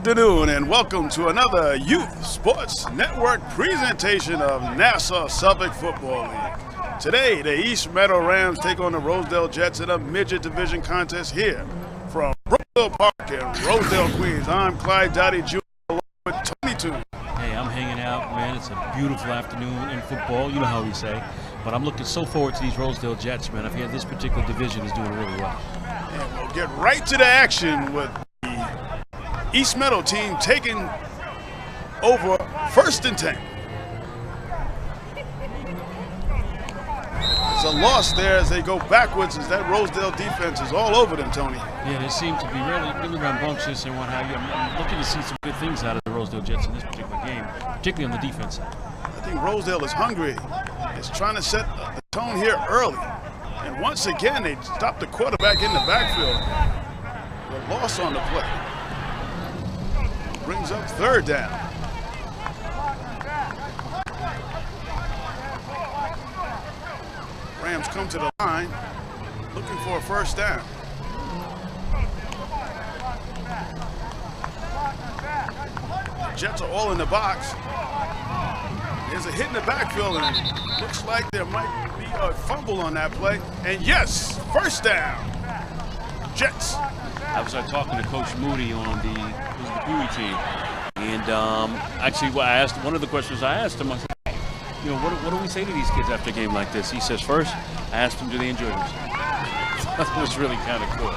afternoon and welcome to another Youth Sports Network presentation of Nassau Suffolk Football League. Today, the East Meadow Rams take on the Rosedale Jets in a Midget Division contest here from Brookville Park in Rosedale, Queens. I'm Clyde Dottie Jr. along with Tony Toon. Hey, I'm hanging out, man. It's a beautiful afternoon in football, you know how we say. But I'm looking so forward to these Rosedale Jets, man. I feel this particular division is doing really well. And we'll get right to the action with the East Meadow team taking over 1st and 10. It's a loss there as they go backwards as that Rosedale defense is all over them, Tony. Yeah, they seem to be really rambunctious and what have you. I'm looking to see some good things out of the Rosedale Jets in this particular game, particularly on the defense side. I think Rosedale is hungry. It's trying to set the tone here early. And once again, they stopped the quarterback in the backfield. The loss on the play. Brings up 3rd down. Rams come to the line, looking for a 1st down. The Jets are all in the box. There's a hit in the backfield, and it looks like there might be a fumble on that play. And yes, 1st down, Jets. I was talking to Coach Moody on the Bowie team, and actually, I asked one of the questions I asked him. I said, you know, what do we say to these kids after a game like this? He says, first, I asked them, do they enjoy themselves? That was really kind of cool.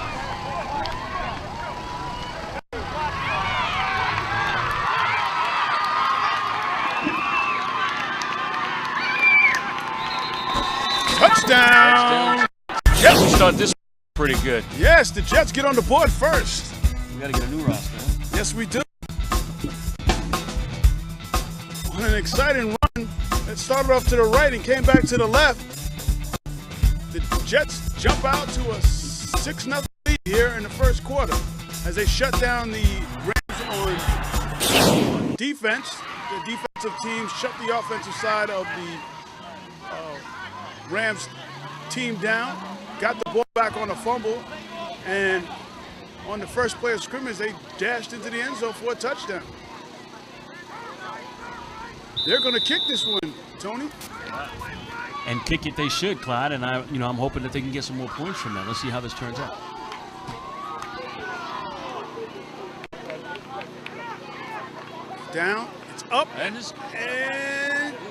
Touchdown! Jets. We start this pretty good. Yes, the Jets get on the board first. We got to get a new roster. Huh? Yes, we do. On an exciting run that started off to the right and came back to the left. The Jets jump out to a 6-0 lead here in the 1st quarter as they shut down the Rams on defense. The defensive team shut the offensive side of the Rams team down, got the ball back on a fumble, and on the first play of scrimmage, they dashed into the end zone for a touchdown. They're going to kick this one, Tony. And kick it they should, Clyde, and I'm hoping that they can get some more points from that. Let's see how this turns out. Down, it's up, and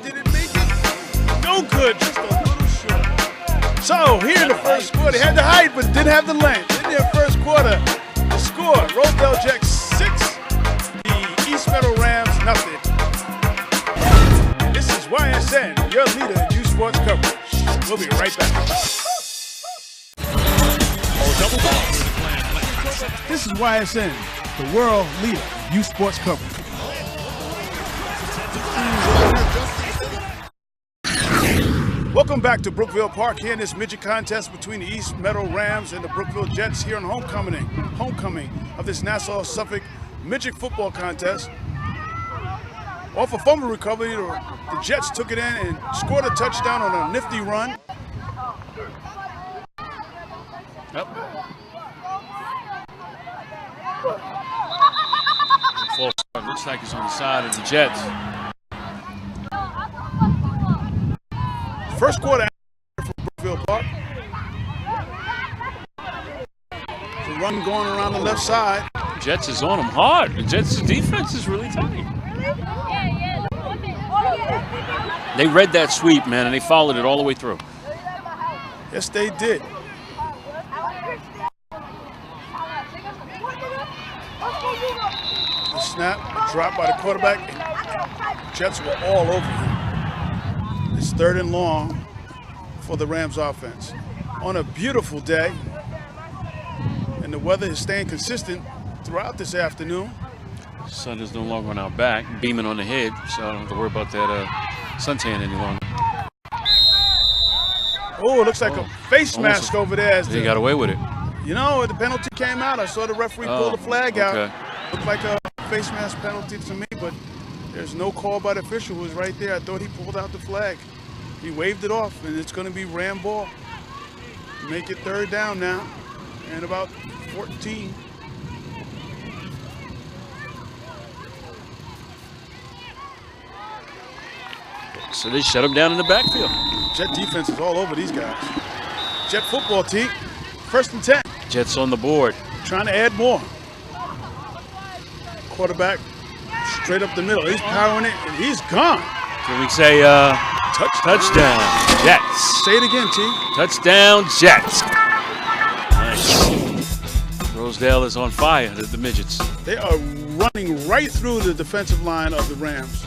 did it make it? No good, just a little short. So here in the 1st quarter, they had the height, but didn't have the length. In their 1st quarter, the score, Rosedale Jets 6, the East Meadow Rams nothing. This is YSN, your leader in youth sports coverage. We'll be right back. This is YSN, the world leader in youth sports coverage. Welcome back to Brookville Park here in this midget contest between the East Meadow Rams and the Brookville Jets here in homecoming of this Nassau Suffolk midget football contest. Off a fumble recovery, the Jets took it in and scored a touchdown on a nifty run. Yep. Looks like it's on the side of the Jets. 1st quarter from Brookville Park. The run going around the left side. Jets is on them hard. The Jets' defense is really tight. They read that sweep, man, and they followed it all the way through. Yes, they did. The snap, drop by the quarterback. And Jets were all over him. It's 3rd and long for the Rams offense. On a beautiful day, and the weather is staying consistent throughout this afternoon. Sun is no longer on our back, beaming on the head, so I don't have to worry about that suntan any longer. Oh, it looks like a face mask over there. As they got away with it. You know, the penalty came out. I saw the referee pull the flag out. Looked like a face mask penalty to me, but there's no call by the official who was right there. I thought he pulled out the flag. He waved it off, and it's going to be Ram ball. Make it 3rd down now, and about 14. So they shut him down in the backfield. Jet defense is all over these guys. Jet football team, 1st and 10. Jets on the board. Trying to add more. Quarterback straight up the middle. He's powering it, and he's gone. Can we say touchdown Jets? Say it again, T. Touchdown Jets. Nice. Rosedale is on fire, the midgets. They are running right through the defensive line of the Rams.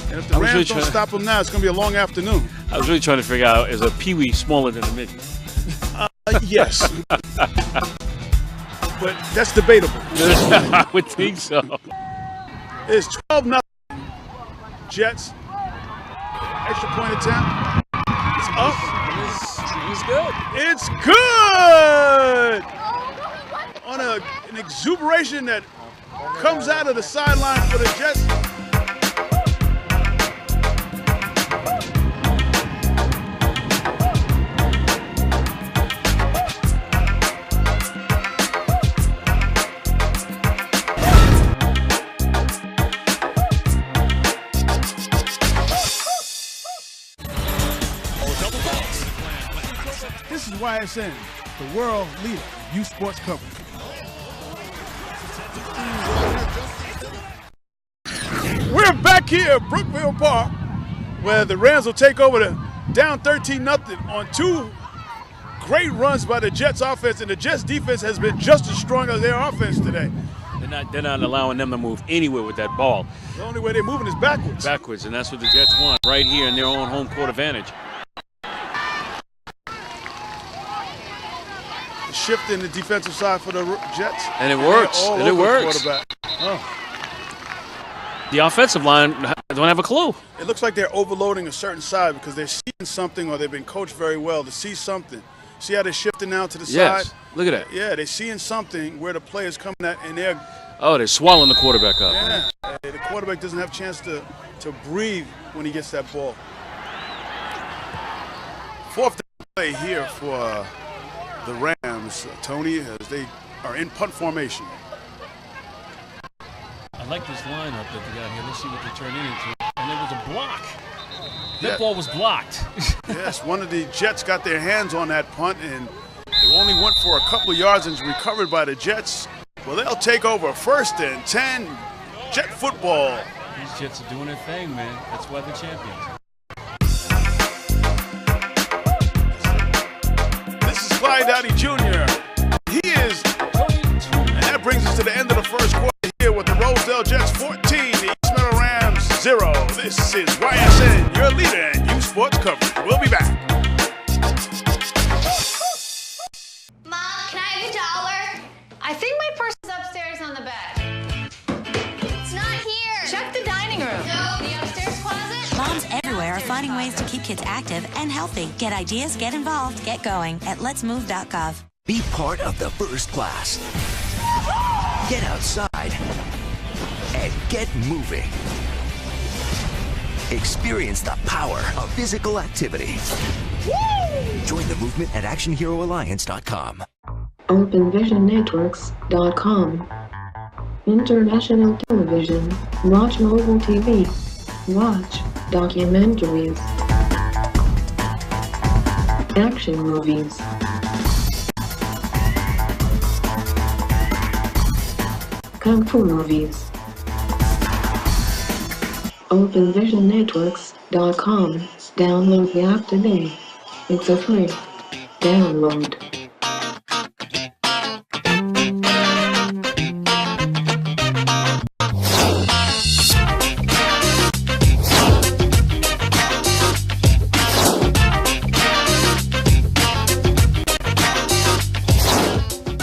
And if the Rams don't stop them now, it's going to be a long afternoon. I was really trying to figure out, is a peewee smaller than a midget? Yes. But that's debatable. I would think so. It's 12-0. Jets. Extra point attempt. It's up. It's good. It's good! On an exuberation that comes out of the sideline for the Jets. This is YSN, the world leader in youth sports coverage. We're back here at Brookville Park, where the Rams will take over the down 13-0 on 2 great runs by the Jets offense, and the Jets defense has been just as strong as their offense today. They're not allowing them to move anywhere with that ball. The only way they're moving is backwards. Backwards, and that's what the Jets want, right here in their own home court advantage. The shift in the defensive side for the Jets. And it works. And it works. Oh. The offensive line don't have a clue. It looks like they're overloading a certain side because they're seeing something, or they've been coached very well to see something. See how they're shifting now to the side? Look at that. Yeah, they're seeing something where the player's coming at, and they're swallowing the quarterback up. Yeah, the quarterback doesn't have a chance to breathe when he gets that ball. 4th play here for the Rams, Tony, as they are in punt formation. I like this lineup that they got here. Let's see what they turn into. And there was a block. That ball was blocked. Yes, one of the Jets got their hands on that punt, and it only went for a couple of yards and was recovered by the Jets. Well, they'll take over 1st and 10. Jet football. These Jets are doing their thing, man. That's why they're champions. This is Clyde Dowdy Jr. He is, and that brings us to the end of the first quarter here with the Rosedale Jets 14, the East Meadow Rams 0. This is YSN, your leader in youth sports coverage. We'll be back. Mom, can I have $1? I think my purse is upstairs on the bed. It's not here. Check the dining room. No. The upstairs closet? Moms everywhere are finding ways to keep kids active and healthy. Get ideas, get involved, get going at letsmove.gov. Be part of the first class. Get outside and get moving. Experience the power of physical activity. Join the movement at actionheroalliance.com. OpenVisionNetworks.com. International television. Watch mobile TV. Watch documentaries. Action movies. Kung Fu movies. OpenVisionNetworks.com. Download the app today. It's a free download.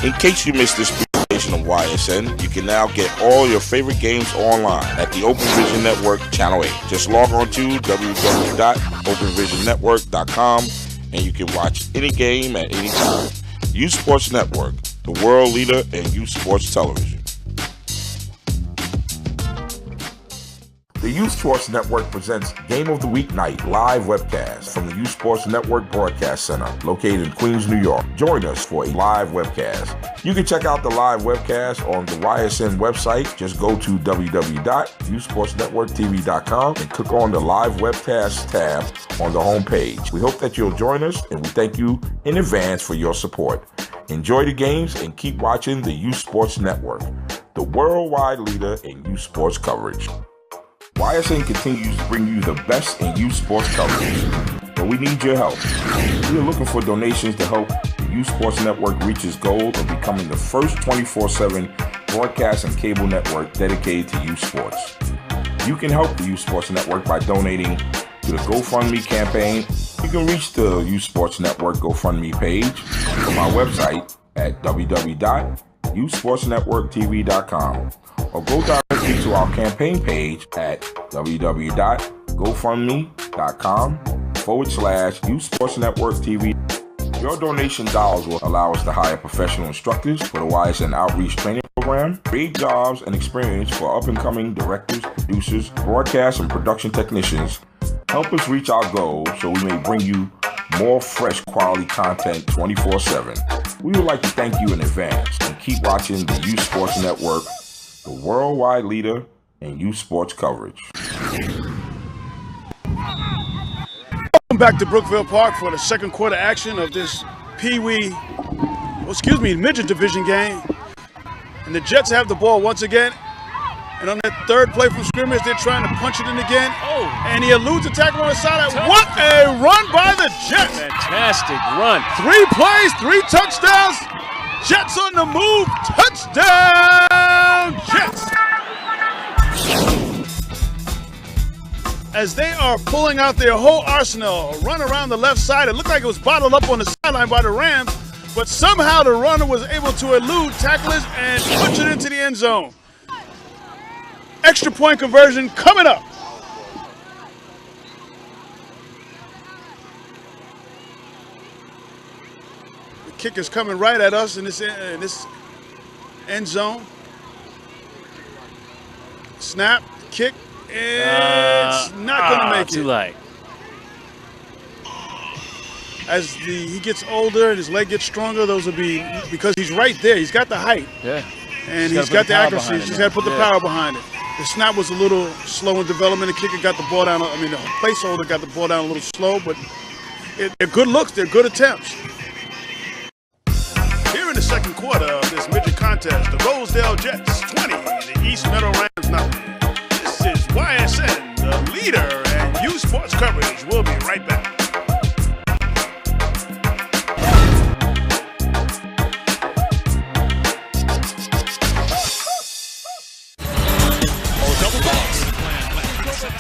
In case you missed this presentation of YSN, you can now get all your favorite games online at the Open Vision Network Channel 8. Just log on to www.openvisionnetwork.com and you can watch any game at any time. Youth Sports Network, the world leader in youth sports television. The Youth Sports Network presents Game of the Week Night live webcast from the Youth Sports Network Broadcast Center located in Queens, New York. Join us for a live webcast You can check out the live webcast on the YSN website. Just go to www.youthsportsnetworktv.com and click on the live webcast tab on the homepage. We hope that you'll join us, and we thank you in advance for your support. Enjoy the games and keep watching the Youth Sports Network, the worldwide leader in youth sports coverage. YSN continues to bring you the best in youth sports coverage, but we need your help. We are looking for donations to help the Youth Sports Network reach its goal of becoming the first 24/7 broadcast and cable network dedicated to youth sports. You can help the Youth Sports Network by donating to the GoFundMe campaign. You can reach the Youth Sports Network GoFundMe page from our website at www.youthsportsnetworktv.com or go directly to our campaign page at www.gofundme.com/Youth Sports Network TV. Your donation dollars will allow us to hire professional instructors for the YSN Outreach Training Program, create jobs and experience for up-and-coming directors, producers, broadcast and production technicians. Help us reach our goals so we may bring you more fresh quality content 24/7. We would like to thank you in advance and keep watching the Youth Sports Network, the worldwide leader in youth sports coverage. Welcome back to Brookville Park for the second quarter action of this Midget Division game. And the Jets have the ball once again. And on that third play from scrimmage, they're trying to punch it in again. Oh. And he eludes a tackle on the sideline. What a run by the Jets! Fantastic run. 3 plays, 3 touchdowns. Jets on the move. Touchdown, Jets! As they are pulling out their whole arsenal, a run around the left side. It looked like it was bottled up on the sideline by the Rams, but somehow the runner was able to elude tacklers and punch it into the end zone. Extra point conversion coming up. The kick is coming right at us in this end zone. Snap, kick, it's not going to make it. Too late. As he gets older and his leg gets stronger, those will be, because he's right there. He's got the height. Yeah. And he's got the accuracy. He's got to put the power behind it. The snap was a little slow in development. The kicker got the ball down. The placeholder got the ball down a little slow, but they're good looks. They're good attempts. Here in the second quarter of this midget contest, the Rosedale Jets 20, the East Meadow Rams nothing. This is YSN, the leader in youth sports coverage. We'll be right back.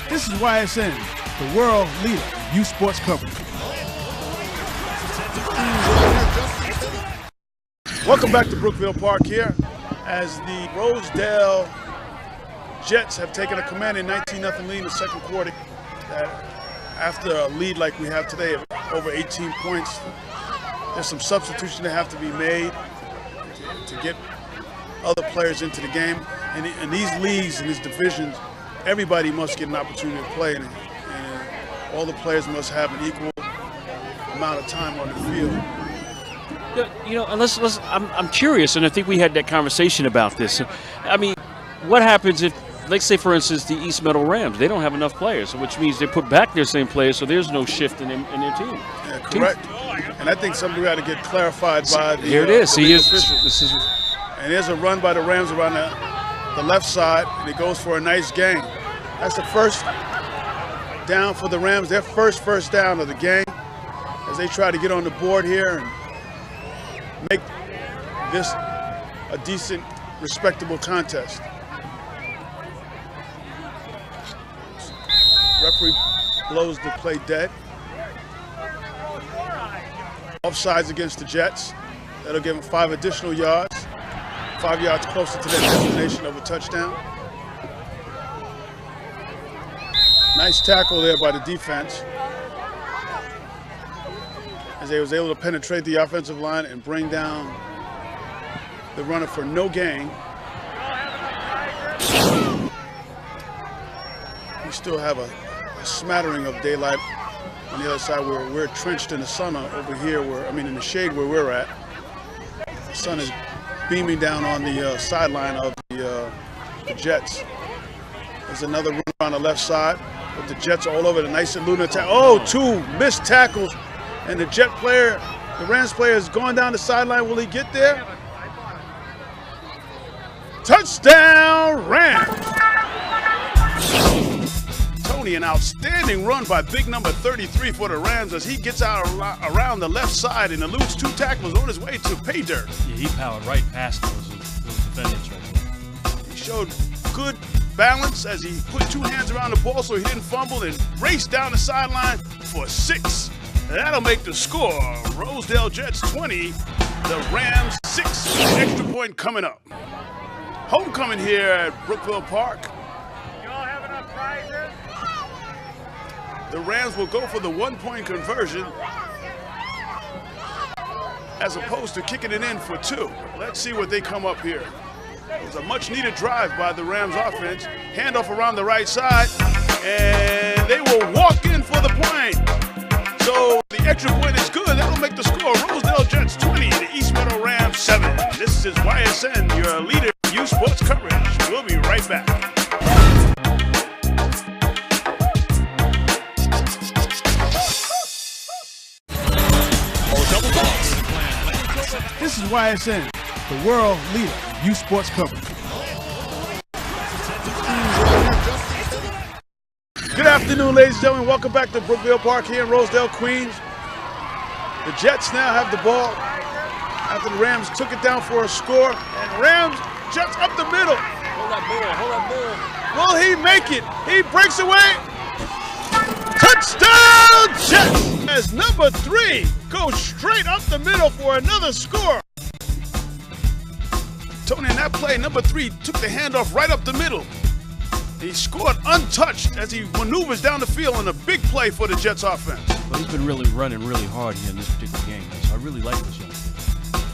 This is YSN, the world leader in youth sports coverage. Welcome back to Brookville Park here as the Rosedale Jets have taken a commanding 19-0 lead in the second quarter. After a lead like we have today of over 18 points, there's some substitution that have to be made to get other players into the game. And in these leagues, in these divisions, everybody must get an opportunity to play, and all the players must have an equal amount of time on the field. You know, and I'm curious, and I think we had that conversation about this. I mean, what happens if, let's say, for instance, the East Meadow Rams, they don't have enough players, which means they put back their same players, so there's no shift in their team. Yeah, correct. And I think something got to get clarified by the Here it is. officials. And there's a run by the Rams around the left side, and it goes for a nice gain. That's the first down for the Rams, their first down of the game, as they try to get on the board here and make this a decent, respectable contest. Referee blows the play dead. Offsides against the Jets. That'll give them 5 additional yards. 5 yards closer to their destination of a touchdown. Nice tackle there by the defense, as they was able to penetrate the offensive line and bring down the runner for no gain. We still have a smattering of daylight on the other side where we're trenched in the sun over here, in the shade where we're at. The sun is beaming down on the sideline of the Jets. There's another run on the left side with the Jets all over the nice and lunar tackle. Oh, 2 missed tackles, and the Rams player is going down the sideline. Will he get there? Touchdown, Rams! Tony, an outstanding run by big number 33 for the Rams as he gets out around the left side and eludes 2 tackles on his way to pay dirt. Yeah, he powered right past those defenders right there. He showed good balance as he put 2 hands around the ball so he didn't fumble and raced down the sideline for 6. That'll make the score. Rosedale Jets 20, the Rams 6. Extra point coming up. Homecoming here at Brookville Park. You all have enough prizes? The Rams will go for the 1-point conversion as opposed to kicking it in for 2. Let's see what they come up here. It was a much-needed drive by the Rams offense. Handoff around the right side, and they will walk in for the point. So the extra point is good. That'll make the score. Rosedale Jets 20, the East Meadow Rams 7. This is YSN, your leader in youth sports coverage. We'll be right back. This is YSN, the world leader in youth sports coverage. Good afternoon, ladies and gentlemen. Welcome back to Brookville Park here in Rosedale, Queens. The Jets now have the ball after the Rams took it down for a score. And Rams, Jets up the middle. Hold that ball. Will he make it? He breaks away. Touchdown, Jets! As number 3 goes straight up the middle for another score. Tony, in that play, number 3 took the handoff right up the middle. He scored untouched as he maneuvers down the field on a big play for the Jets offense. Well, he's been really running really hard here in this particular game, so I really like this young kid.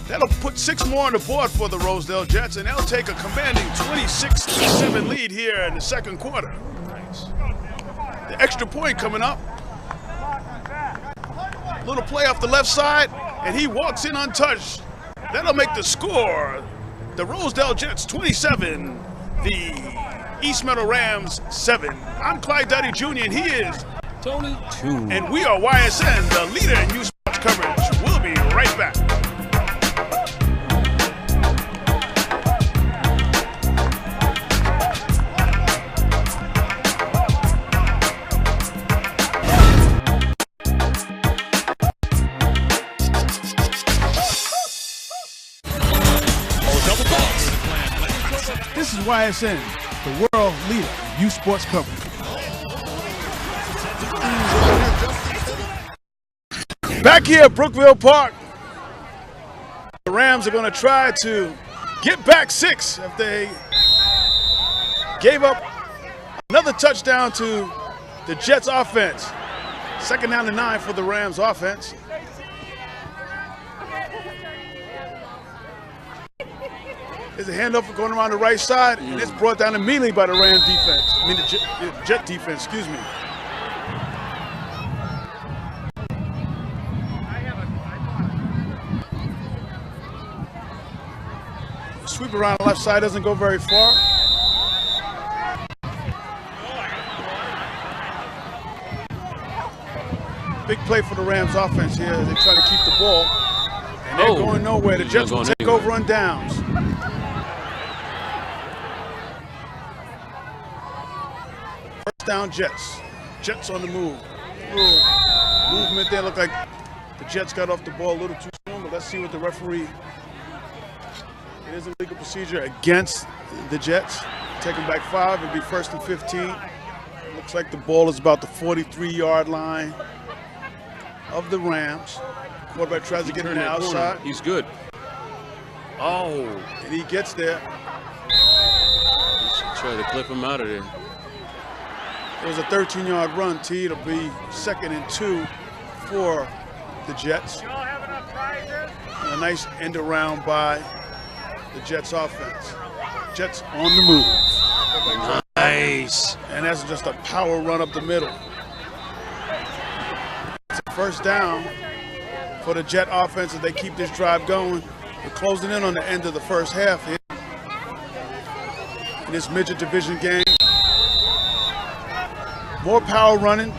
That'll put 6 more on the board for the Rosedale Jets, and they'll take a commanding 26-7 lead here in the second quarter. Nice. The extra point coming up. Little play off the left side, and he walks in untouched. That'll make the score. The Rosedale Jets 27, the East Meadow Rams 7. I'm Clyde Duddy Jr. and he is Tony 2. And we are YSN, the leader in youth sports coverage. We'll be right back. This is YSN, the world leader in youth sports coverage. Back here at Brookville Park, the Rams are going to try to get back 6 if they gave up another touchdown to the Jets offense. 2nd down and 9 for the Rams offense. There's a handoff going around the right side, and it's brought down immediately by the Rams defense. I mean, the Jet defense, excuse me. The sweep around the left side doesn't go very far. Big play for the Rams offense here. They try to keep the ball, and they're going nowhere. The Jets will take over on downs. First down, Jets. Jets on the move. Little movement there. Looked like the Jets got off the ball a little too soon, but let's see what the referee. It is a legal procedure against the Jets. Take them back 5. It'll be 1st and 15. Looks like the ball is about the 43-yard line of the Rams. Quarterback tries to get in the outside. He's good. Oh. And he gets there. Try to clip him out of there. It was a 13-yard run, T. It'll be 2nd and 2 for the Jets. You all have enough prizes? And a nice end around by the Jets offense. Jets on the move. Nice. And that's just a power run up the middle. It's a 1st down for the Jet offense as they keep this drive going. We're closing in on the end of the first half here in this midget division game. More power running.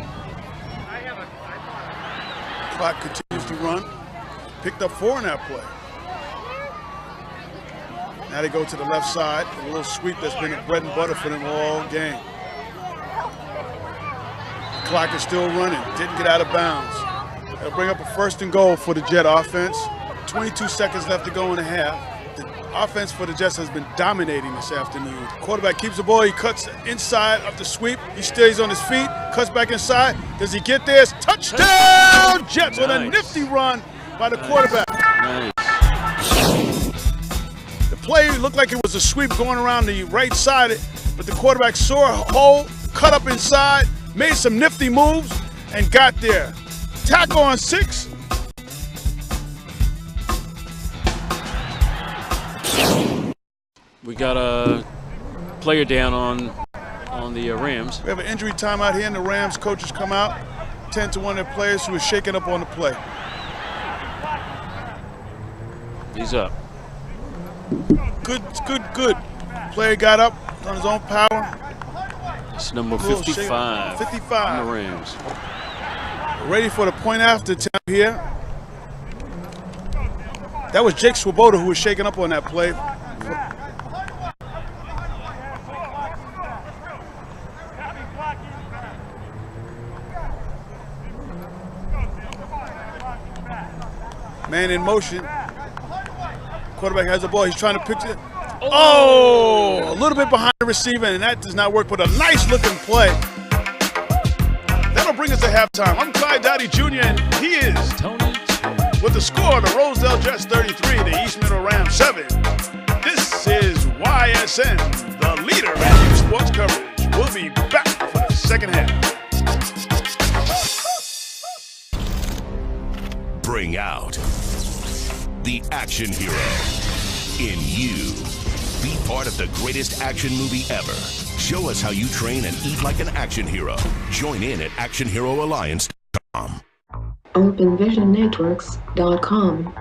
Clock continues to run. Picked up 4 in that play. Now they go to the left side. A little sweep that's been bread and butter for them all game. The clock is still running. Didn't get out of bounds. They'll bring up a 1st and goal for the Jet offense. 22 seconds left to go in the half. The offense for the Jets has been dominating this afternoon. The quarterback keeps the ball. He cuts inside of the sweep. He stays on his feet. Cuts back inside. Does he get there? It's touchdown! Jets on a nifty run by the quarterback. The play looked like it was a sweep going around the right side, but the quarterback saw a hole, cut up inside, made some nifty moves, and got there. Tackle on 6. We got a player down on the Rams. We have an injury timeout here, and the Rams coaches come out, 10 to 1 of their players who are shaking up on the play. He's up. Good. Player got up on his own power. It's number 55. 55. On the Rams. Ready for the point after attempt here. That was Jake Swoboda who was shaking up on that play. Man in motion. Quarterback has the ball. He's trying to pitch it. Oh, a little bit behind the receiver, and that does not work, but a nice looking play. That'll bring us to halftime. I'm Clyde Dowdy Jr., and he is Tony with the score, the Rosedale Jets 33, the East Meadow Rams 7. This is YSN, the leader in youth sports coverage. We'll be back for the second half. Bring out the action hero in you. Be part of the greatest action movie ever. Show us how you train and eat like an action hero. Join in at actionheroalliance.com. OpenVisionNetworks.com.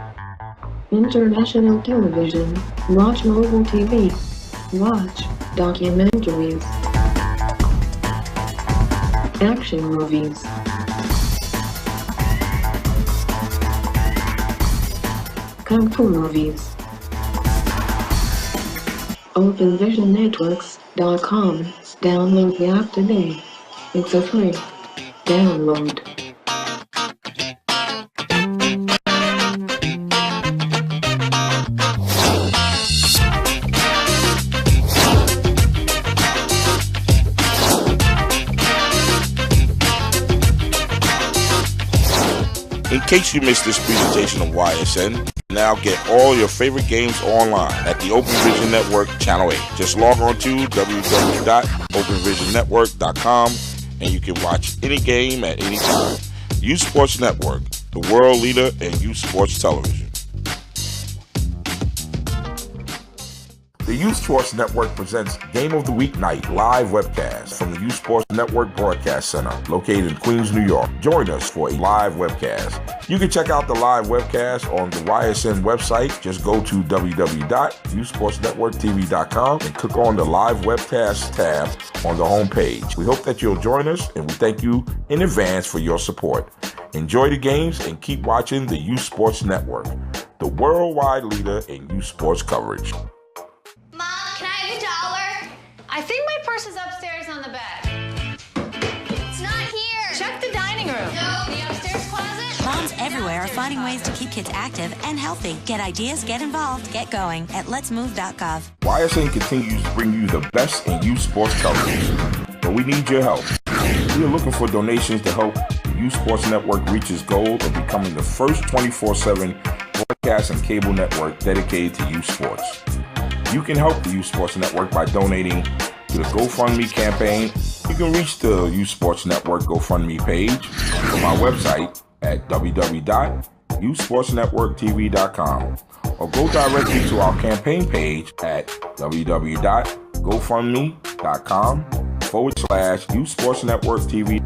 International television. Watch mobile TV. Watch documentaries. Action movies. Kung Fu movies. OpenVisionNetworks.com. Download the app today. It's a free download. In case you missed this presentation of YSN, now get all your favorite games online at the Open Vision Network Channel 8. Just log on to www.openvisionnetwork.com and you can watch any game at any time. Youth Sports Network, the world leader in youth sports television. The Youth Sports Network presents Game of the Week Night live webcast from the Youth Sports Network Broadcast Center located in Queens, New York. Join us for a live webcast. You can check out the live webcast on the YSN website. Just go to www.youthsportsnetworktv.com and click on the live webcast tab on the home page. We hope that you'll join us, and we thank you in advance for your support. Enjoy the games and keep watching the Youth Sports Network, the worldwide leader in youth sports coverage. I think my purse is upstairs on the bed. It's not here. Check the dining room. No, the upstairs closet. Moms everywhere are finding ways to keep kids active and healthy. Get ideas, get involved, get going at letsmove.gov. YSN continues to bring you the best in youth sports coverage, but we need your help. We are looking for donations to help the Youth Sports Network reach its goal of becoming the first 24/7 broadcast and cable network dedicated to youth sports. You can help the Youth Sports Network by donating to the GoFundMe campaign. You can reach the Youth Sports Network GoFundMe page from our website at www.youthsportsnetworktv.com or go directly to our campaign page at www.gofundme.com/Youth Sports Network TV.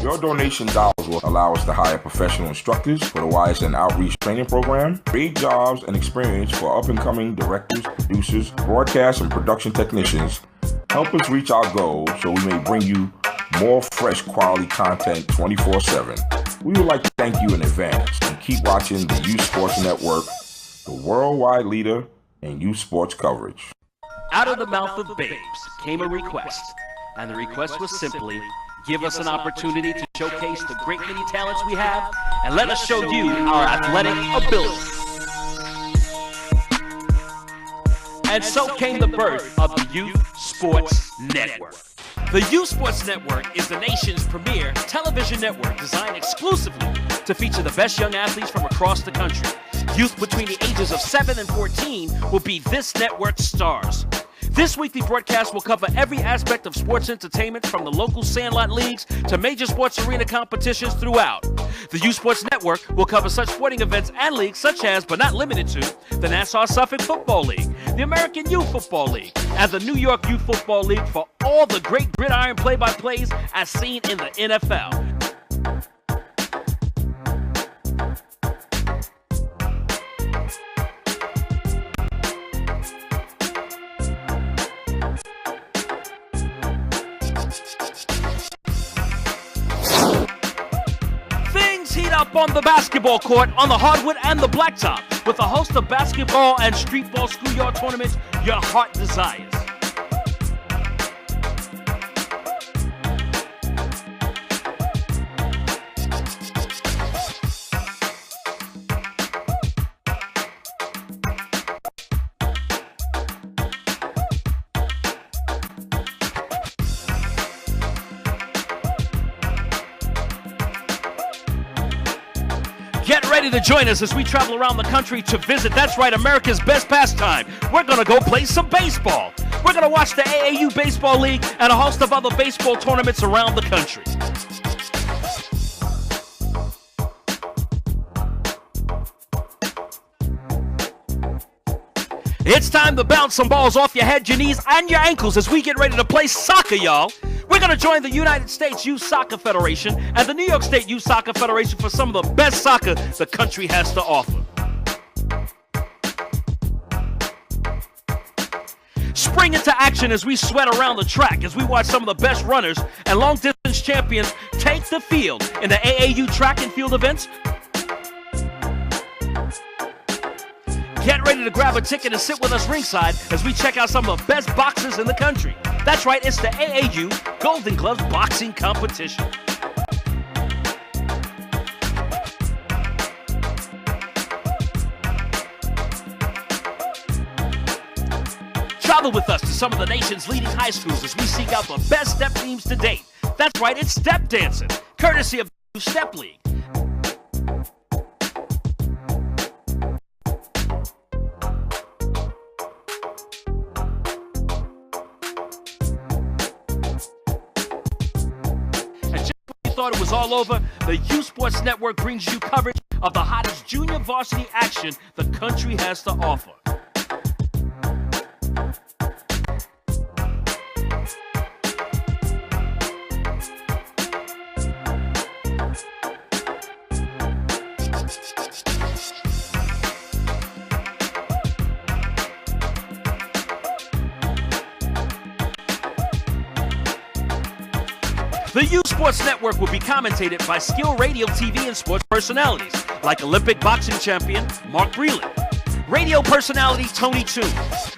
Your donation dollars will allow us to hire professional instructors for the YSN Outreach Training Program, create jobs and experience for up-and-coming directors, producers, broadcast and production technicians, help us reach our goals so we may bring you more fresh quality content 24/7. We would like to thank you in advance and keep watching the Youth Sports Network, the worldwide leader in youth sports coverage. Out of the mouth of babes came a request, and the request was simply, give us an opportunity to showcase the great many talents we have, and let us show you our athletic ability. And so came the birth of the Youth Sports Network. The Youth Sports Network is the nation's premier television network designed exclusively to feature the best young athletes from across the country. Youth between the ages of 7 and 14 will be this network's stars. This weekly broadcast will cover every aspect of sports entertainment, from the local sandlot leagues to major sports arena competitions throughout. The Youth Sports Network will cover such sporting events and leagues such as, but not limited to, the Nassau Suffolk Football League, the American Youth Football League, and the New York Youth Football League for all the great gridiron play-by-plays as seen in the NFL. Heat up on the basketball court, on the hardwood and the blacktop, with a host of basketball and streetball schoolyard tournaments your heart desires. Get ready to join us as we travel around the country to visit, that's right, America's best pastime. We're going to go play some baseball. We're going to watch the AAU Baseball League and a host of other baseball tournaments around the country. It's time to bounce some balls off your head, your knees, and your ankles as we get ready to play soccer, y'all. We're going to join the United States Youth Soccer Federation and the New York State Youth Soccer Federation for some of the best soccer the country has to offer. Spring into action as we sweat around the track, as we watch some of the best runners and long-distance champions take the field in the AAU track and field events. Get ready to grab a ticket and sit with us ringside as we check out some of the best boxers in the country. That's right, it's the AAU Golden Gloves Boxing Competition. Travel with us to some of the nation's leading high schools as we seek out the best step teams to date. That's right, it's step dancing, courtesy of the Step League. Thought it was all over, the Youth Sports Network brings you coverage of the hottest junior varsity action the country has to offer. The Youth Sports Network will be commentated by skilled radio, TV, and sports personalities like Olympic boxing champion Mark Breland, radio personality Tony Toon,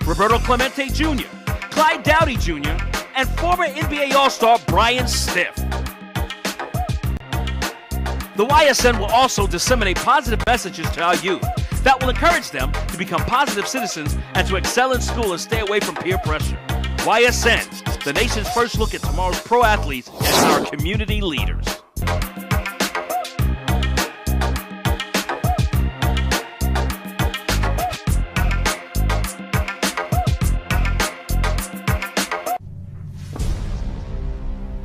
Roberto Clemente Jr., Clyde Dowdy Jr., and former NBA All-Star Brian Stiff. The YSN will also disseminate positive messages to our youth that will encourage them to become positive citizens and to excel in school and stay away from peer pressure. YSN, the nation's first look at tomorrow's pro athletes and our community leaders.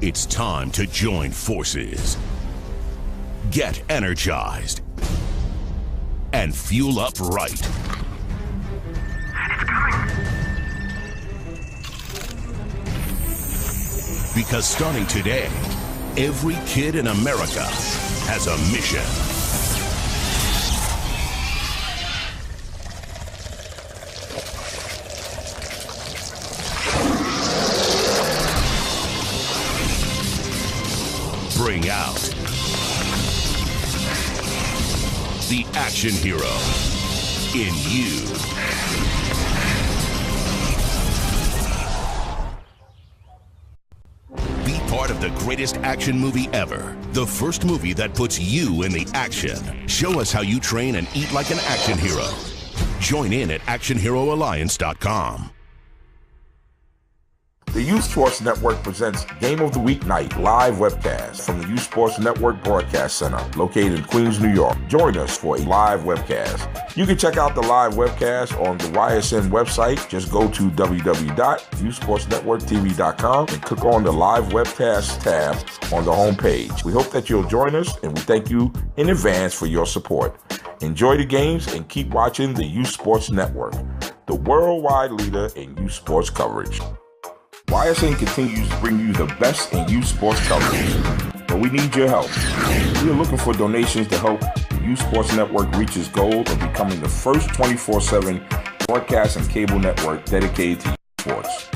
It's time to join forces. Get energized and fuel up right. Because starting today, Every kid in America has a mission. Bring out the action hero in you. Be part of the greatest action movie ever. The first movie that puts you in the action. Show us how you train and eat like an action hero. Join in at actionheroalliance.com. The Youth Sports Network presents Game of the Week Night live webcast from the Youth Sports Network Broadcast Center located in Queens, New York. Join us for a live webcast. You can check out the live webcast on the YSN website. Just go to www.youthsportsnetworktv.com and click on the live webcast tab on the homepage. We hope that you'll join us, and we thank you in advance for your support. Enjoy the games and keep watching the Youth Sports Network, the worldwide leader in youth sports coverage. YSN continues to bring you the best in youth sports coverage, but we need your help. We are looking for donations to help the Youth Sports Network reach its goal of becoming the first 24/7 broadcast and cable network dedicated to youth sports.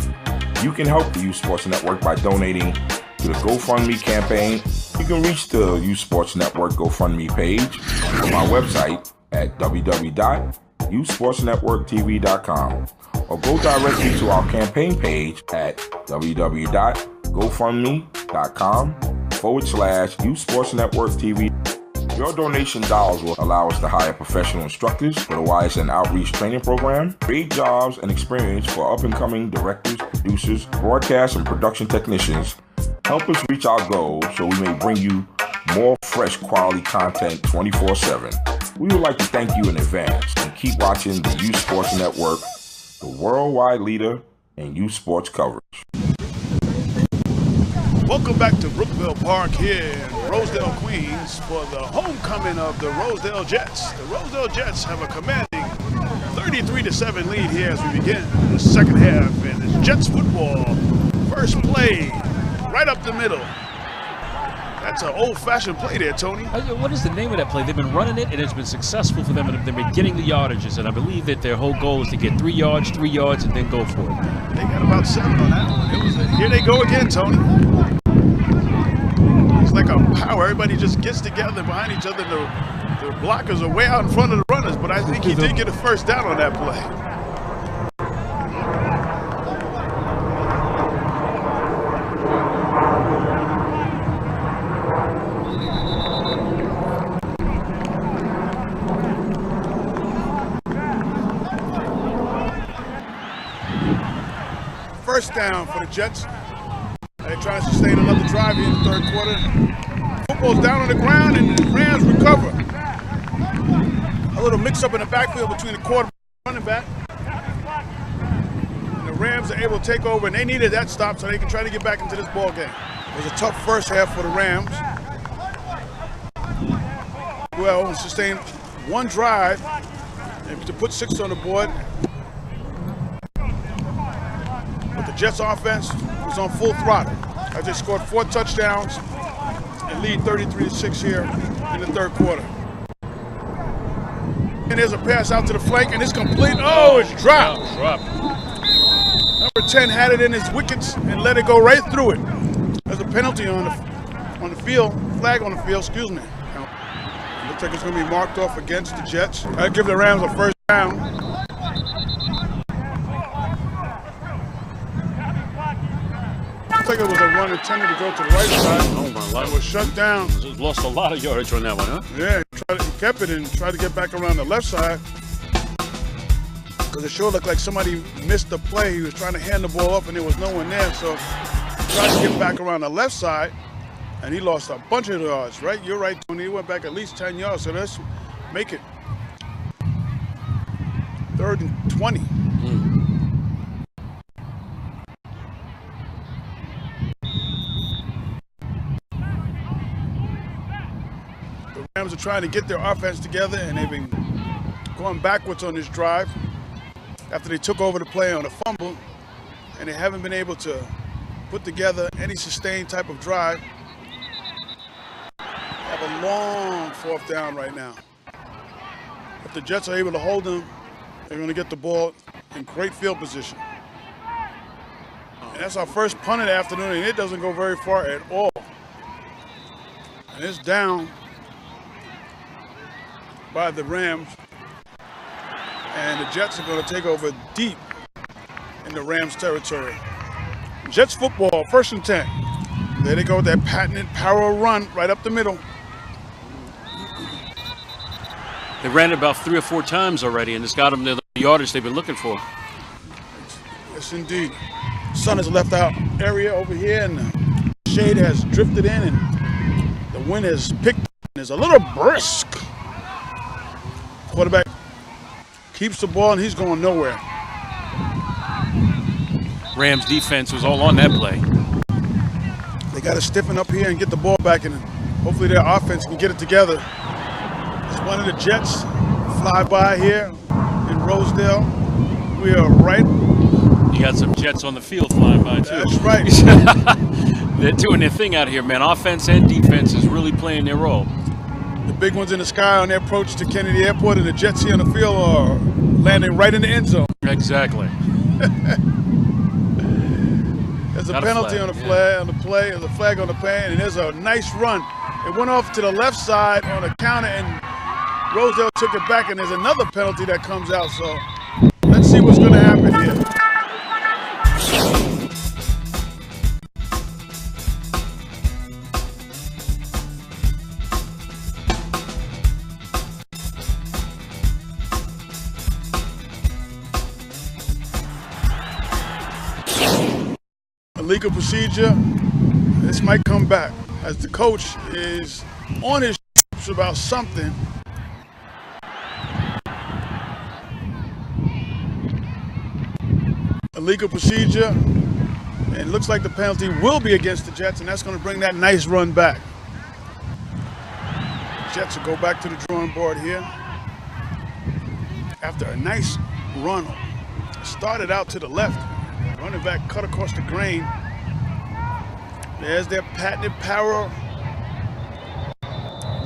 You can help the Youth Sports Network by donating to the GoFundMe campaign. You can reach the Youth Sports Network GoFundMe page on our website at www.youthsportsnetworktv.com. or go directly to our campaign page at www.gofundme.com/Youth-Sports-Network-TV. Your donation dollars will allow us to hire professional instructors for the YSN Outreach Training Program, create jobs and experience for up-and-coming directors, producers, broadcast and production technicians, help us reach our goals so we may bring you more fresh quality content 24/7. We would like to thank you in advance and keep watching the Youth Sports Network, the worldwide leader in youth sports coverage. Welcome back to Brookville Park here in Rosedale, Queens for the homecoming of the Rosedale Jets. The Rosedale Jets have a commanding 33-7 lead here as we begin the second half, and it's Jets football. First play, right up the middle. That's an old-fashioned play there, Tony. What is the name of that play? They've been running it, and it's been successful for them, and they've been getting the yardages, and I believe that their whole goal is to get 3 yards, and then go for it. They got about 7 on that one. Here they go again, Tony. It's like a power. Everybody just gets together behind each other. The blockers are way out in front of the runners, but I think he did get a first down on that play. First down for the Jets. They're trying to sustain another drive here in the third quarter. Football's down on the ground and the Rams recover. A little mix-up in the backfield between the quarterback and running back. And the Rams are able to take over, and they needed that stop so they can try to get back into this ball game. It was a tough first half for the Rams. Well, sustained one drive to put 6 on the board. But the Jets offense was on full throttle as they scored 4 touchdowns and lead 33-6 here in the third quarter. And there's a pass out to the flank, and it's complete. Oh, it's dropped. Number 10 had it in his wickets and let it go right through it. There's a penalty on the field, flag on the field, excuse me. Looks like it's going to be marked off against the Jets. I'll give the Rams a first down. Looks like it was a run intended to go to the right side. Oh my God. It was shut down. Lost a lot of yardage on that one, huh? Yeah, he kept it and tried to get back around the left side. Because it sure looked like somebody missed the play. He was trying to hand the ball up and there was no one there. So he tried to get back around the left side and he lost a bunch of yards, right? You're right, Tony. He went back at least 10 yards. So let's make it 3rd and 20. The Rams are trying to get their offense together, and they've been going backwards on this drive after they took over the play on a fumble, and they haven't been able to put together any sustained type of drive. have a long 4th down right now. If the Jets are able to hold them, they're going to get the ball in great field position. And that's our first punt of the afternoon, and it doesn't go very far at all. And it's down by the Rams. And the Jets are going to take over deep in the Rams territory. Jets football, 1st and 10. There they go with that patented power run right up the middle. They ran it about 3 or 4 times already, and it's got them the yardage they've been looking for. Yes, indeed. Sun has left our area over here, and the shade has drifted in, and the wind has picked up. There's a little brisk. Quarterback keeps the ball, and he's going nowhere. Rams defense was all on that play. They got to stiffen up here and get the ball back, and hopefully their offense can get it together. It's one of the Jets fly by here in Rosedale. We are right. You got some Jets on the field flying by, too. That's right. They're doing their thing out here, man. Offense and defense is really playing their role. The big ones in the sky on their approach to Kennedy Airport, and the Jets here on the field are landing right in the end zone. Exactly. There's a penalty on the flag, on the play. There's a flag on the play, and there's a nice run. It went off to the left side on a counter, and Rosedale took it back, and there's another penalty that comes out. So let's see what's going to happen here. Legal procedure. This might come back as the coach is on his about something. Illegal procedure, and it looks like the penalty will be against the Jets, and that's going to bring that nice run back. Jets will go back to the drawing board here after a nice run. Started out to the left. Running back cut across the grain. There's their patented power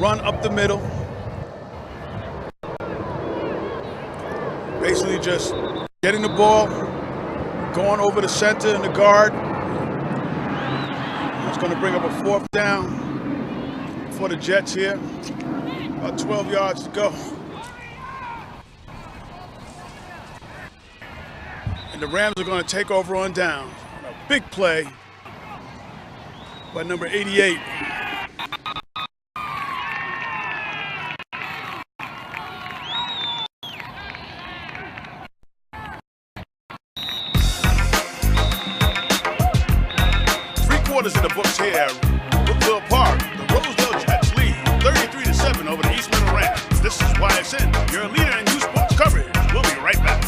run up the middle. Basically just getting the ball, going over the center and the guard. It's going to bring up a 4th down for the Jets here. About 12 yards to go. And the Rams are going to take over on down. A big play by number 88. Three-quarters in the books here. Brookville Park. The Rosedale Jets lead 33-7 over the East Meadow Rams. This is YSN, your leader in youth sports coverage. We'll be right back.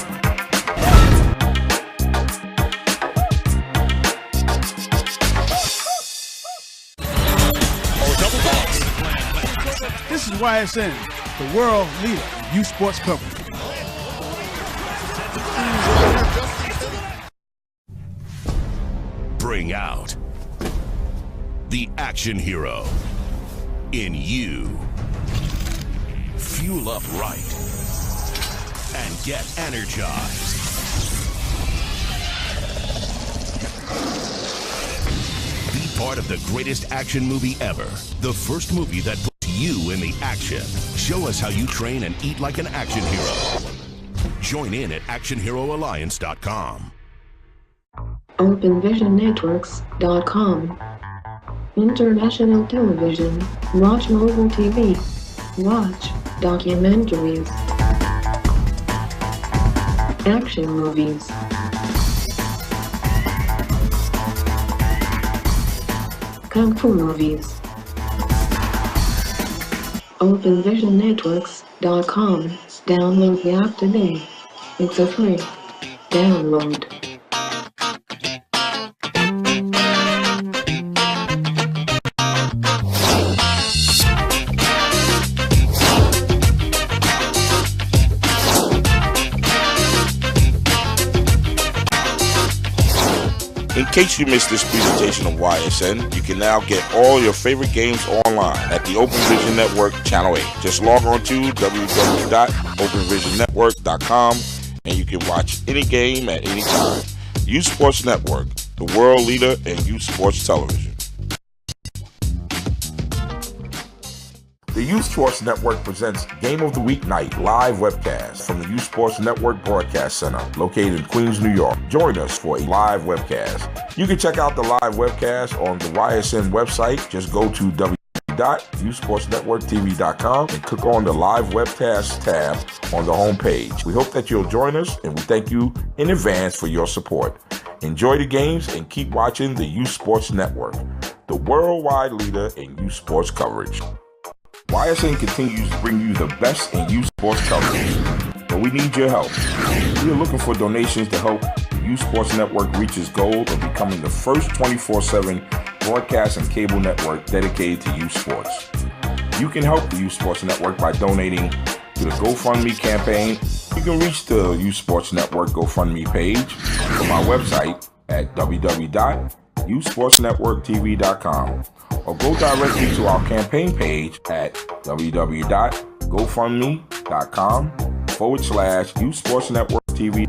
This is YSN, the world leader in youth sports coverage. Bring out the action hero in you. Fuel up right and get energized. Be part of the greatest action movie ever. The first movie that puts you in the action. Show us how you train and eat like an action hero. Join in at actionheroalliance.com. OpenVisionNetworks.com. International television. Watch mobile TV. Watch documentaries. Action movies. Kung Fu movies. OpenVisionNetworks.com. Download the app today. It's a free download. In case you missed this presentation of YSN, you can now get all your favorite games online at the Open Vision Network Channel 8. Just log on to www.openvisionnetwork.com and you can watch any game at any time. Youth Sports Network, the world leader in youth sports television. The Youth Sports Network presents Game of the Week Night live webcast from the Youth Sports Network Broadcast Center located in Queens, New York. Join us for a live webcast. You can check out the live webcast on the YSN website. Just go to www.youthsportsnetworktv.com and click on the live webcast tab on the homepage. We hope that you'll join us and we thank you in advance for your support. Enjoy the games and keep watching the Youth Sports Network, the worldwide leader in youth sports coverage. YSN continues to bring you the best in youth sports coverage, but we need your help. We are looking for donations to help the Youth Sports Network reach its goal of becoming the first 24/7 broadcast and cable network dedicated to youth sports. You can help the Youth Sports Network by donating to the GoFundMe campaign. You can reach the Youth Sports Network GoFundMe page from our website at www.youthsportsnetworktv.com. or go directly to our campaign page at www.gofundme.com/Youth Sports Network TV.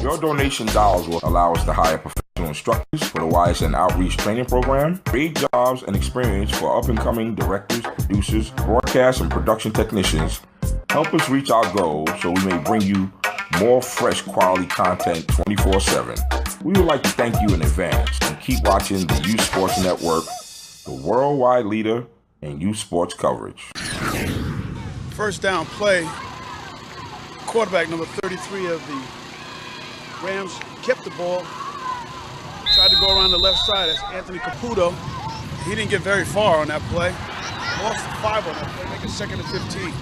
Your donation dollars will allow us to hire professional instructors for the YSN Outreach Training Program, create jobs and experience for up-and-coming directors, producers, broadcast and production technicians. Help us reach our goals so we may bring you more fresh quality content 24/7. We would like to thank you in advance and keep watching the Youth Sports Network, the worldwide leader in youth sports coverage. First down play. Quarterback number 33 of the Rams kept the ball. Tried to go around the left side. That's Anthony Caputo. He didn't get very far on that play. Lost 5 on that play. Make it 2nd and 15.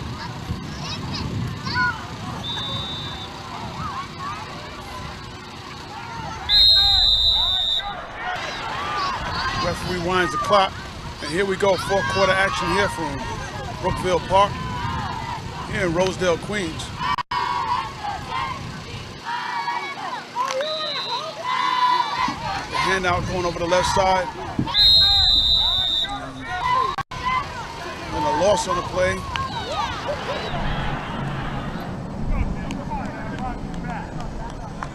Referee winds the clock, and here we go, 4th quarter action here from Brookville Park, here in Rosedale, Queens. The handout going over the left side. And a loss on the play.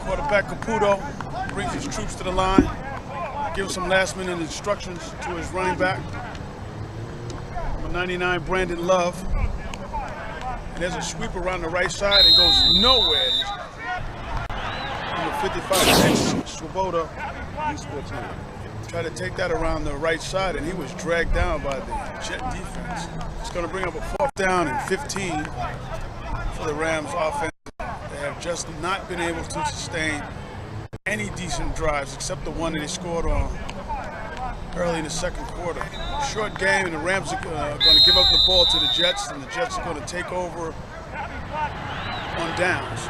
Quarterback Caputo brings his troops to the line. Give some last-minute instructions to his running back, number 99, Brandon Love. And there's a sweep around the right side and goes nowhere. Number 55, Swoboda, tried to take that around the right side, and he was dragged down by the Jet defense. It's going to bring up a 4th down and 15 for the Rams offense. They have just not been able to sustain any decent drives except the one that they scored on early in the 2nd quarter. Short game, and the Rams are going to give up the ball to the Jets, and the Jets are going to take over on downs.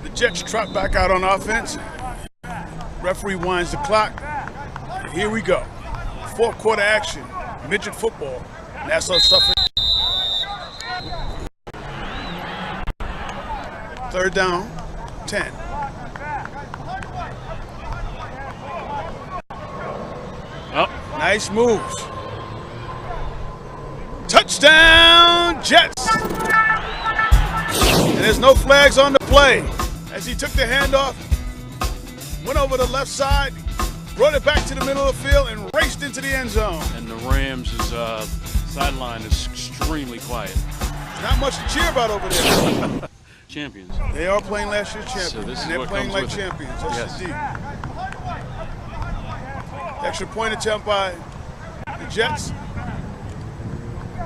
The Jets trot back out on offense. Referee winds the clock. Here we go. 4th quarter action. Midget football. Nassau Suffolk. 3rd down, 10. Oh. Nice moves. Touchdown, Jets. And there's no flags on the play. As he took the handoff, went over the left side, brought it back to the middle of the field, and raced into the end zone. And the Rams' sideline is extremely quiet. Not much to cheer about over there. Champions. They are playing last year's champions, So this is and they're what playing comes like with it. champions. Yes, Yes. indeed. Extra point attempt by the Jets. A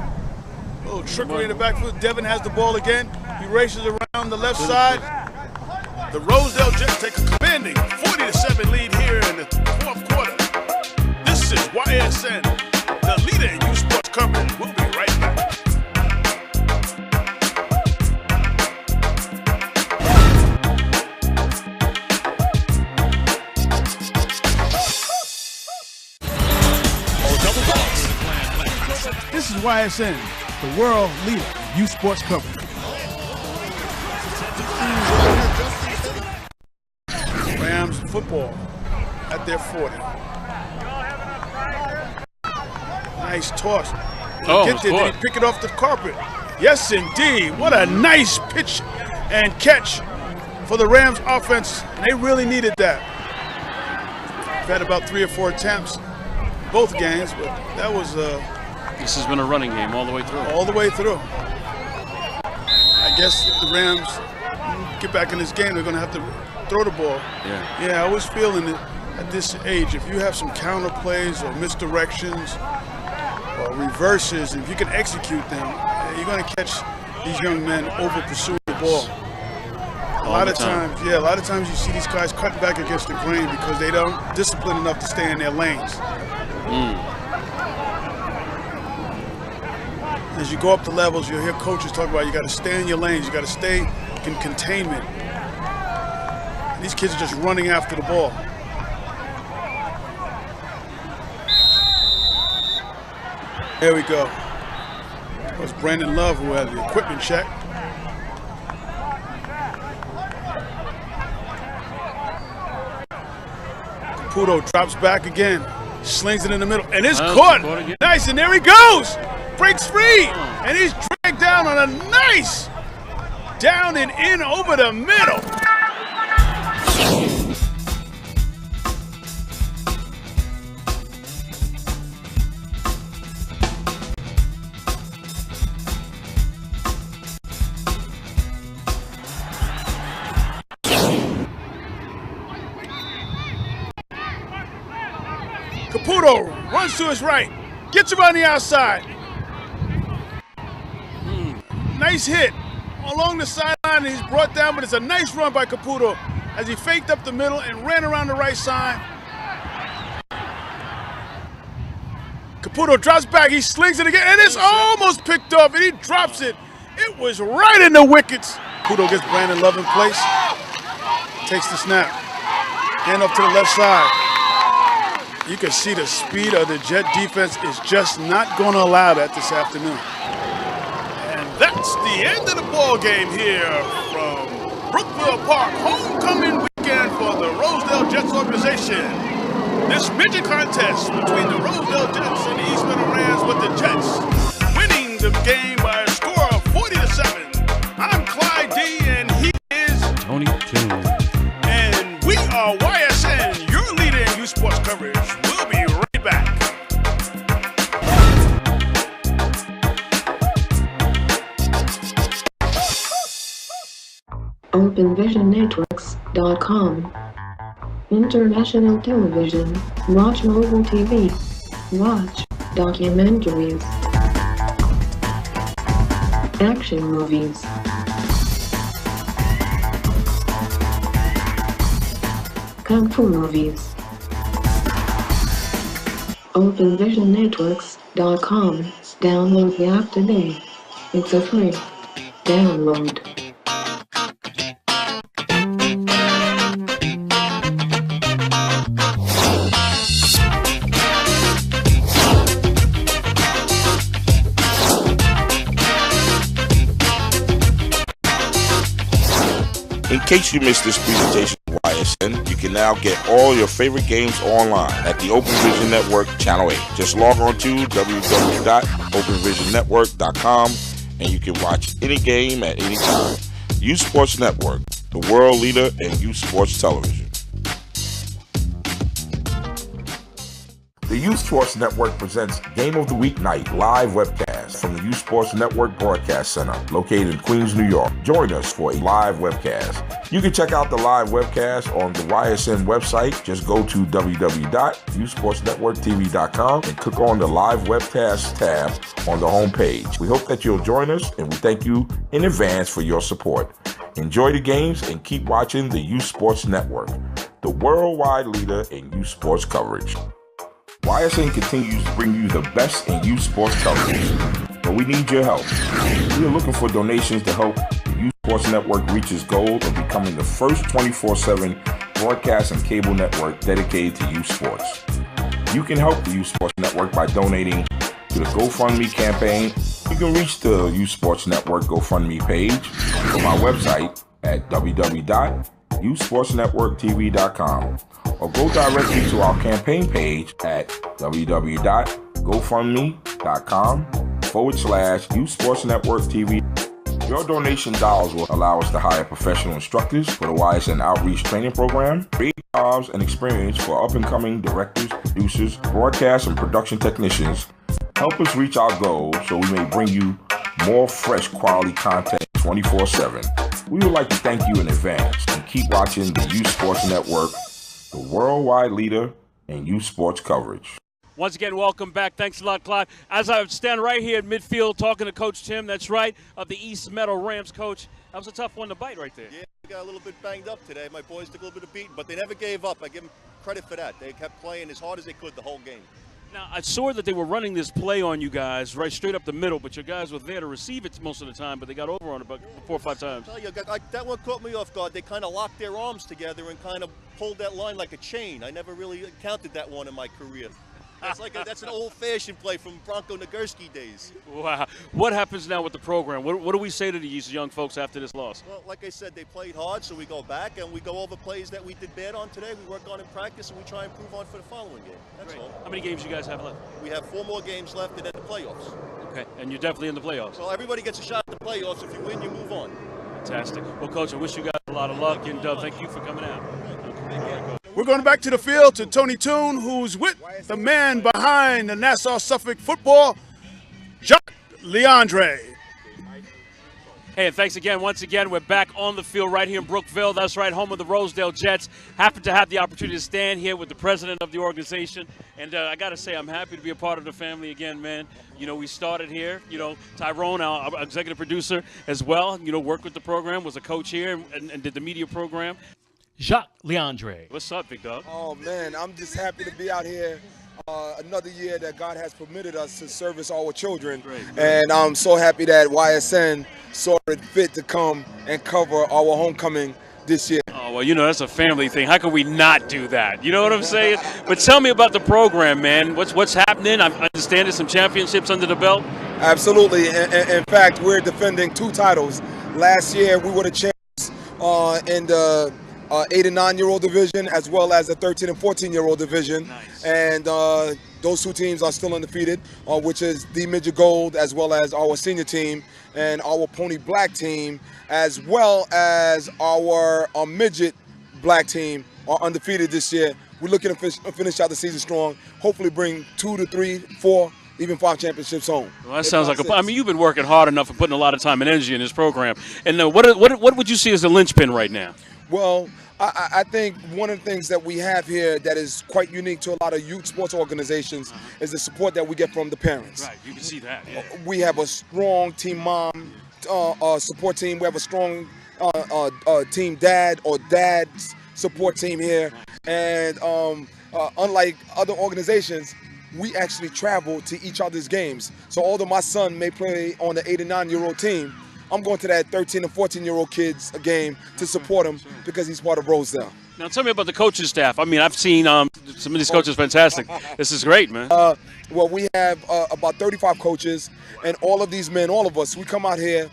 little trickery in the backfield. Devin has the ball again. He races around the left side. The Rosedale Jets take a commanding 40-7 lead here in the 4th quarter. This is YSN, the leader in youth sports coverage. We'll be right back. This is YSN, the world leader in youth sports coverage. Rams football. at their 40. Nice toss. Get there, did he pick it off the carpet? Yes, indeed. What a nice pitch and catch for the Rams offense. They really needed that. They've had about 3 or 4 attempts both games, but that was this has been a running game all the way through. All the way through. I guess if the Rams get back in this game, they're going to have to throw the ball. Yeah, I was feeling it at this age. If you have some counter plays or misdirections or reverses, if you can execute them, you're going to catch these young men over pursuing the ball. A lot of times you see these guys cutting back against the grain because they don't discipline enough to stay in their lanes. As you go up the levels, you'll hear coaches talk about you got to stay in your lanes, you got to stay in containment. And these kids are just running after the ball. There we go. It was Brandon Love who had the equipment check. Caputo drops back again, slings it in the middle, and it's caught. Nice, and there he goes. Breaks free, and he's dragged down on a nice down and in over the middle. Caputo runs to his right, gets him on the outside. Nice hit along the sideline, and he's brought down, but it's a nice run by Caputo as he faked up the middle and ran around the right side. Caputo drops back, he slings it again, and it's almost picked off, and he drops it. It was right in the wickets. Caputo gets Brandon Love in place, takes the snap, hand up to the left side. You can see the speed of the Jet defense is just not going to allow that this afternoon. That's the end of the ball game here from Brookville Park. Homecoming weekend for the Rosedale Jets organization. This midget contest between the Rosedale Jets and the East Meadow Rams, with the Jets winning the game by a score of 40-7. I'm Clyde D, and he is Tony Toon. And we are YSN, your leader in youth sports coverage. We'll be right back. OpenVisionNetworks.com. International television. Watch mobile TV. Watch documentaries. Action movies. Kung Fu movies. OpenVisionNetworks.com. Download the app today. It's a free download. In case you missed this presentation of YSN, you can now get all your favorite games online at the Open Vision Network Channel 8. Just log on to www.openvisionnetwork.com and you can watch any game at any time. Youth Sports Network, the world leader in youth sports television. The Youth Sports Network presents Game of the Week Night live webcast from the Youth Sports Network Broadcast Center located in Queens, New York. Join us for a live webcast. You can check out the live webcast on the YSN website. Just go to www.youthsportsnetworktv.com and click on the live webcast tab on the homepage. We hope that you'll join us, and we thank you in advance for your support. Enjoy the games and keep watching the Youth Sports Network, the worldwide leader in youth sports coverage. YSN continues to bring you the best in youth sports television, but we need your help. We are looking for donations to help the Youth Sports Network reach its goal of becoming the first 24/7 broadcast and cable network dedicated to youth sports. You can help the Youth Sports Network by donating to the GoFundMe campaign. You can reach the Youth Sports Network GoFundMe page from our website at www.youthsportsnetworktv.com or go directly to our campaign page at www.gofundme.com/YouthSportsNetworkTV. Your donation dollars will allow us to hire professional instructors for the YSN Outreach Training Program, create jobs and experience for up-and-coming directors, producers, broadcast and production technicians. Help us reach our goals so we may bring you more fresh quality content 24/7. We would like to thank you in advance and keep watching the Youth Sports Network, the worldwide leader in youth sports coverage. Once again, welcome back. Thanks a lot, Clyde. As I stand right here at midfield talking to Coach Tim, that's right, of the East Meadow Rams. Coach, that was a tough one to bite right there. Yeah, we got a little bit banged up today. My boys took a little bit of beating, but they never gave up. I give them credit for that. They kept playing as hard as they could the whole game. Now, I saw that they were running this play on you guys right straight up the middle, but your guys were there to receive it most of the time, but they got over on it about 4 or 5 times. I tell you, that one caught me off guard. They kind of locked their arms together and kind of pulled that line like a chain. I never really encountered that one in my career. That's an old-fashioned play from Bronco Nagurski days. Wow. What happens now with the program? What do we say to these young folks after this loss? Well, like I said, they played hard, so we go back and we go over plays that we did bad on today. We work on in practice, and we try and improve on for the following game. That's all. How many games you guys have left? We have 4 more games left and then the playoffs. Okay, and you're definitely in the playoffs. Well, everybody gets a shot at the playoffs. If you win, you move on. Fantastic. Well, Coach, I wish you guys a lot of luck, and thank you for coming out. We're going back to the field to Tony Toon, who's with the man behind the Nassau Suffolk Football, Jacques Leandre. Hey, and thanks again. Once again, we're back on the field right here in Brookville. That's right, home of the Rosedale Jets. Happen to have the opportunity to stand here with the president of the organization. And I got to say, I'm happy to be a part of the family again, man. You know, we started here. You know, Tyrone, our executive producer as well, you know, worked with the program, was a coach here and did the media program. Jacques Leandre. What's up, big dog? Oh, man, I'm just happy to be out here. Another year that God has permitted us to service our children. Great. And I'm so happy that YSN saw it fit to come and cover our homecoming this year. Oh, well, you know, that's a family thing. How can we not do that? You know what I'm saying? But tell me about the program, man. What's happening? I understand there's some championships under the belt. Absolutely. In fact, we're defending 2 titles. Last year, we were the champs in the 8 and 9-year-old division, as well as the 13 and 14-year-old division. Nice. And those 2 teams are still undefeated, which is the Midget Gold, as well as our senior team and our Pony Black team, as well as our Midget Black team are undefeated this year. We're looking to finish out the season strong, hopefully bring 2 to 3, 4, even 5 championships home. Well, that sounds like I mean, you've been working hard enough and putting a lot of time and energy in this program. And what would you see as the linchpin right now? Well, I think one of the things that we have here that is quite unique to a lot of youth sports organizations is the support that we get from the parents. Right, you can see that. Yeah. We have a strong team mom support team. We have a strong team dad or dad's support team here. And unlike other organizations, we actually travel to each other's games. So although my son may play on the 8 and 9-year-old team, I'm going to that 13 and 14-year-old kid's game to support him because he's part of Rosedale. Now tell me about the coaching staff. I mean, I've seen some of these coaches fantastic. This is great, man. Well, we have about 35 coaches, and all of these men, all of us, we come out here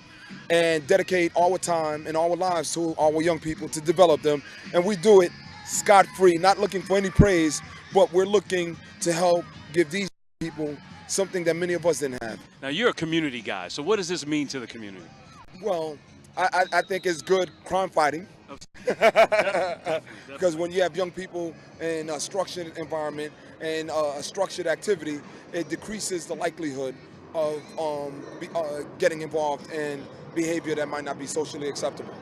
and dedicate our time and our lives to our young people to develop them. And we do it scot-free, not looking for any praise, but we're looking to help give these people something that many of us didn't have. Now, you're a community guy, so what does this mean to the community? Well, I think it's good crime fighting. Because when you have young people in a structured environment and a structured activity, it decreases the likelihood of getting involved in behavior that might not be socially acceptable.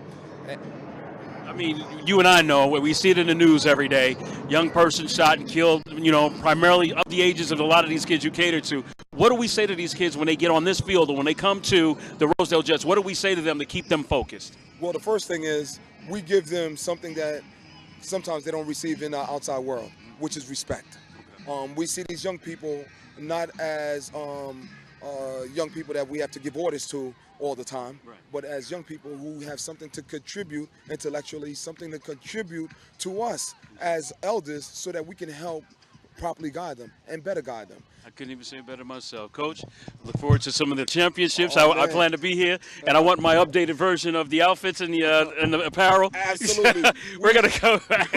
I mean, you and I know, we see it in the news every day, young person shot and killed, you know, primarily of the ages of a lot of these kids you cater to. What do we say to these kids when they get on this field or when they come to the Rosedale Jets? What do we say to them to keep them focused? Well, the first thing is we give them something that sometimes they don't receive in the outside world, which is respect. We see these young people not as young people that we have to give orders to all the time, but as young people who have something to contribute intellectually, something to contribute to us as elders so that we can help properly guide them and better guide them. I couldn't even say it better myself. Coach, look forward to some of the championships. I plan to be here, and I want my updated version of the outfits and the apparel. Absolutely. We're going to go back.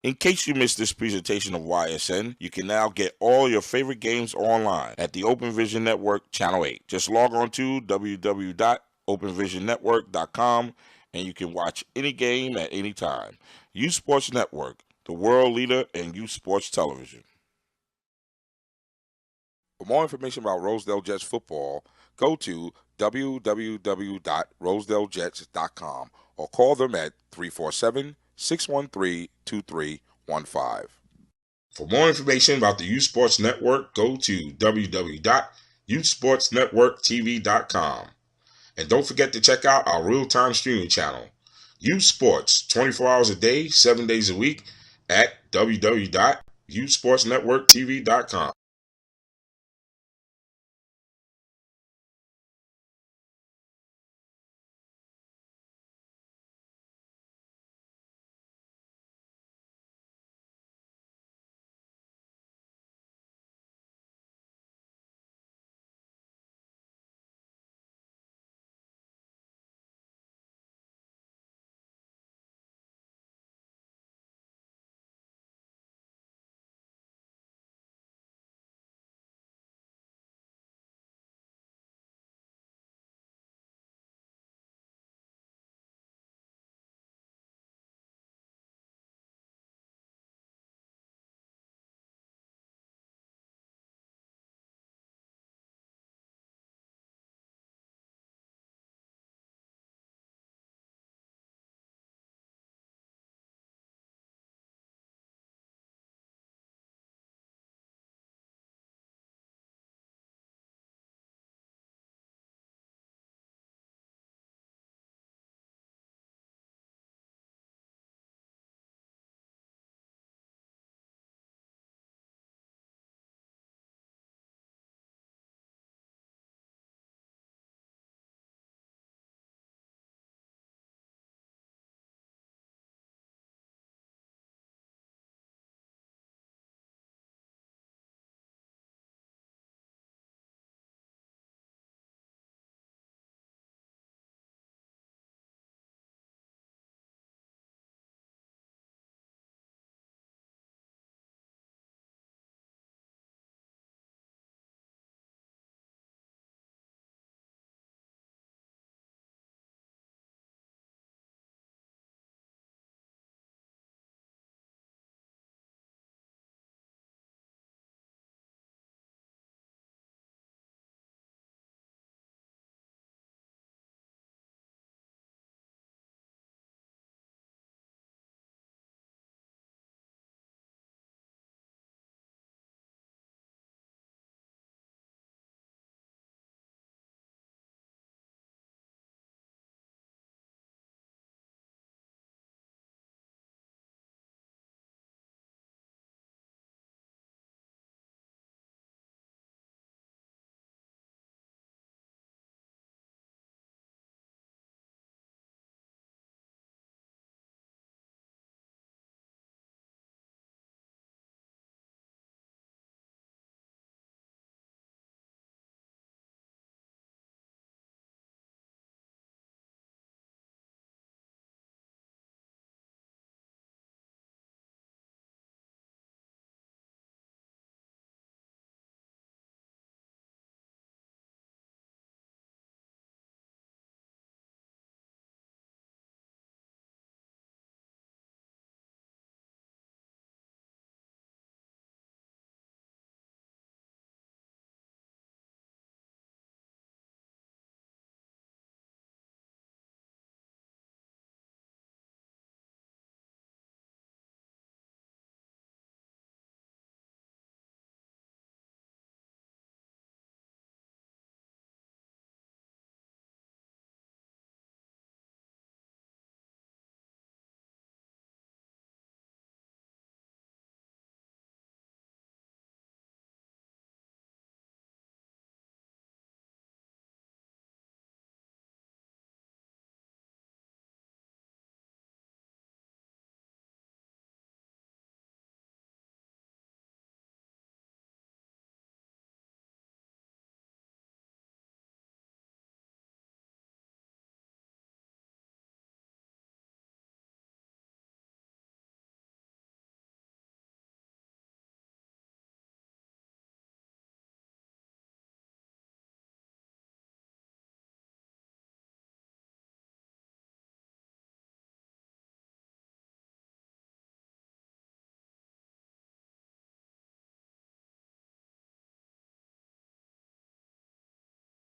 In case you missed this presentation of YSN, you can now get all your favorite games online at the Open Vision Network Channel 8. Just log on to www.openvisionnetwork.com and you can watch any game at any time. Youth Sports Network, the world leader in youth sports television. For more information about Rosedale Jets football, go to www.rosedaljets.com or call them at 347-613-2315. For more information about the Youth Sports Network, go to www.youthsportsnetworktv.com. And don't forget to check out our real-time streaming channel, Youth Sports, 24 hours a day, 7 days a week, at www.youthsportsnetworktv.com.